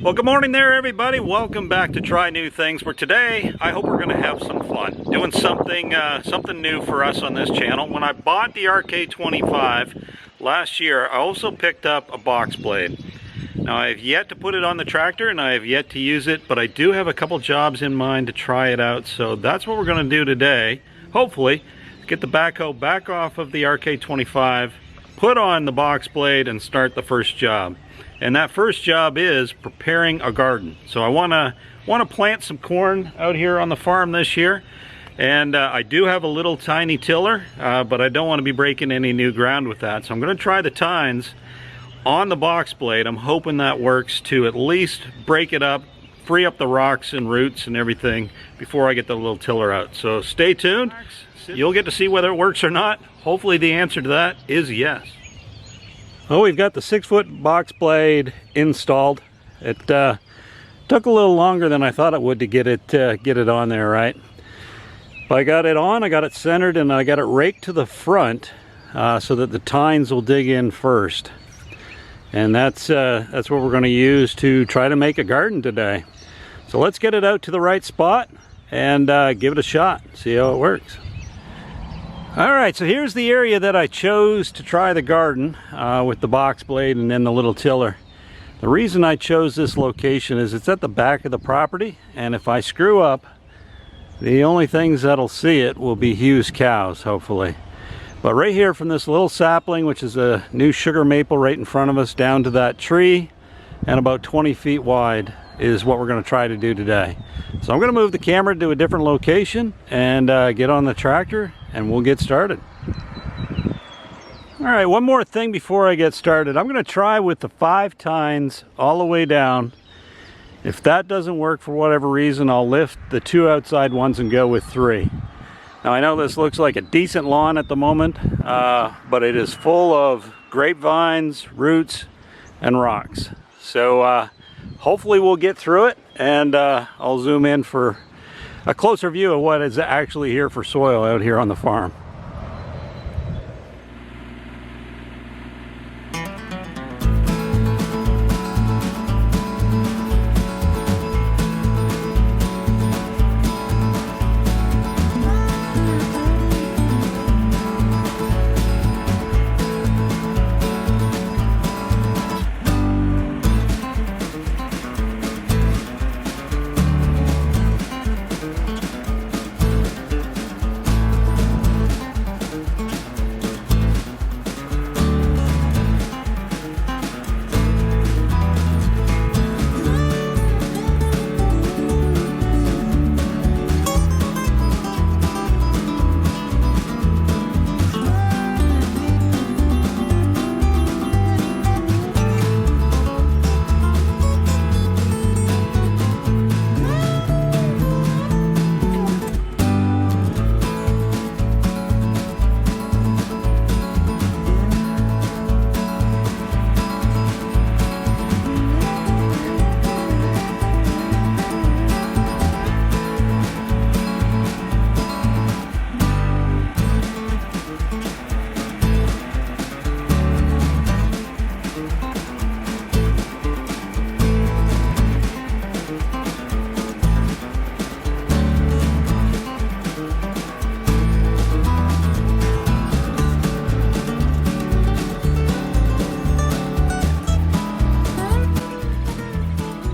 Well, good morning there, everybody. Welcome back to Try New Things, where today I hope we're going to have some fun doing something new for us on this channel. When I bought the RK25 last year, I also picked up a box blade. Now, I have yet to put it on the tractor and I have yet to use it, but I do have a couple jobs in mind to try it out, so that's what we're going to do today. Hopefully get the backhoe back off of the RK25, put on the box blade, and start the first job. And that first job is preparing a garden. So I want to plant some corn out here on the farm this year. And I do have a little tiny tiller, but I don't want to be breaking any new ground with that. So I'm going to try the tines on the box blade. I'm hoping that works to at least break it up, free up the rocks and roots and everything before I get the little tiller out. So stay tuned. You'll get to see whether it works or not. Hopefully the answer to that is yes. Well, we've got the 6-foot box blade installed. It took a little longer than I thought it would to get it on there, right? But I got it on, I got it centered, and I got it raked to the front so that the tines will dig in first. And that's what we're going to use to try to make a garden today. So let's get it out to the right spot and give it a shot, see how it works. Alright, so here's the area that I chose to try the garden with the box blade and then the little tiller. The reason I chose this location is it's at the back of the property, and if I screw up, the only things that'll see it will be Hugh's cows, hopefully. But right here from this little sapling, which is a new sugar maple right in front of us, down to that tree, and about 20 feet wide, is what we're going to try to do today. So I'm going to move the camera to a different location and get on the tractor, and we'll get started. All right, one more thing before I get started. I'm going to try with the 5 tines all the way down. If that doesn't work for whatever reason, I'll lift the 2 outside ones and go with 3. Now, I know this looks like a decent lawn at the moment, but it is full of grapevines, roots, and rocks. So hopefully we'll get through it, and I'll zoom in for a closer view of what is actually here for soil out here on the farm.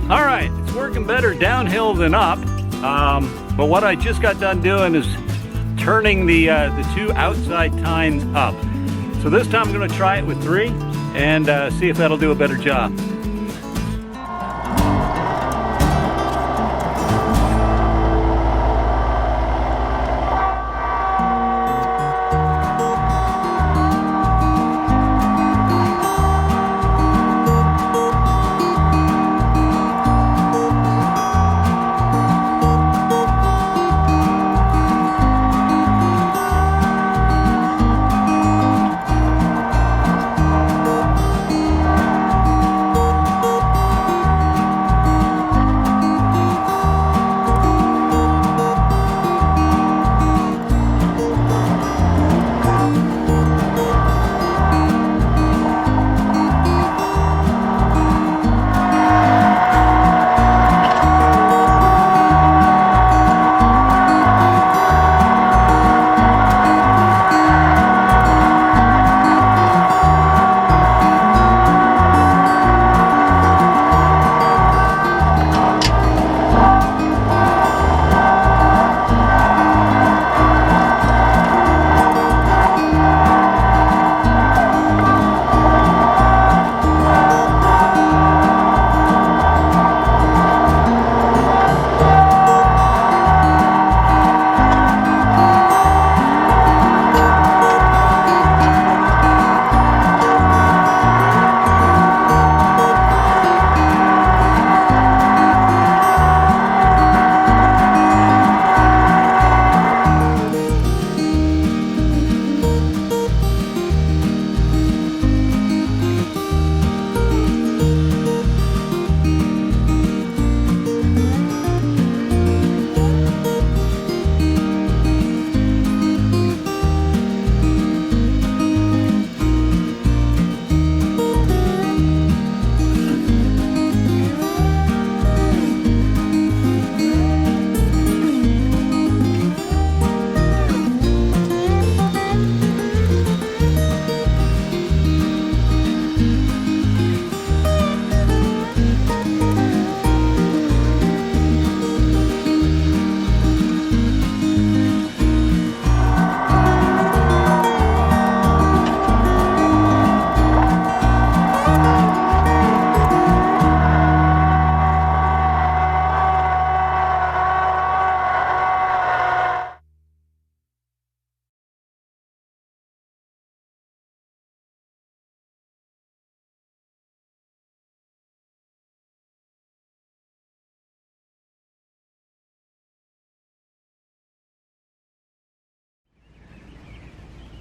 Alright, it's working better downhill than up, but what I just got done doing is turning the 2 outside tines up. So this time I'm going to try it with 3 and see if that'll do a better job.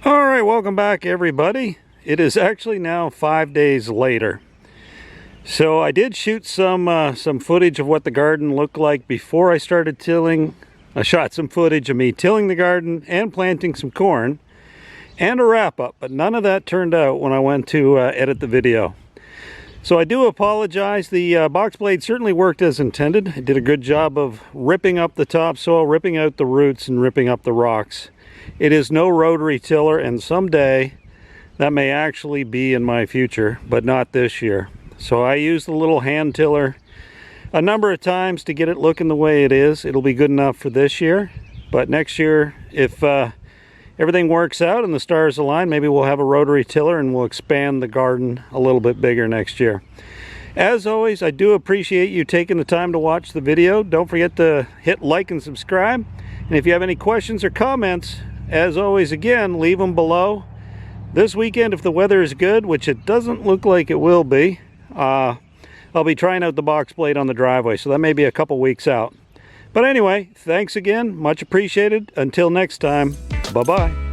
All right, welcome back everybody. It is actually now 5 days later. So I did shoot some footage of what the garden looked like before I started tilling. I shot some footage of me tilling the garden and planting some corn and a wrap up, but none of that turned out when I went to edit the video. So I do apologize. The box blade certainly worked as intended. It did a good job of ripping up the topsoil, ripping out the roots, and ripping up the rocks. It is no rotary tiller, and someday that may actually be in my future, but not this year. So I used the little hand tiller a number of times to get it looking the way it is. It'll be good enough for this year, but next year, if everything works out and the stars align, maybe we'll have a rotary tiller and we'll expand the garden a little bit bigger next year. As always, I do appreciate you taking the time to watch the video. Don't forget to hit like and subscribe. And if you have any questions or comments, as always, again, leave them below. This weekend, if the weather is good, which it doesn't look like it will be, I'll be trying out the box blade on the driveway, so that may be a couple weeks out. But anyway, thanks again, much appreciated. Until next time, bye-bye.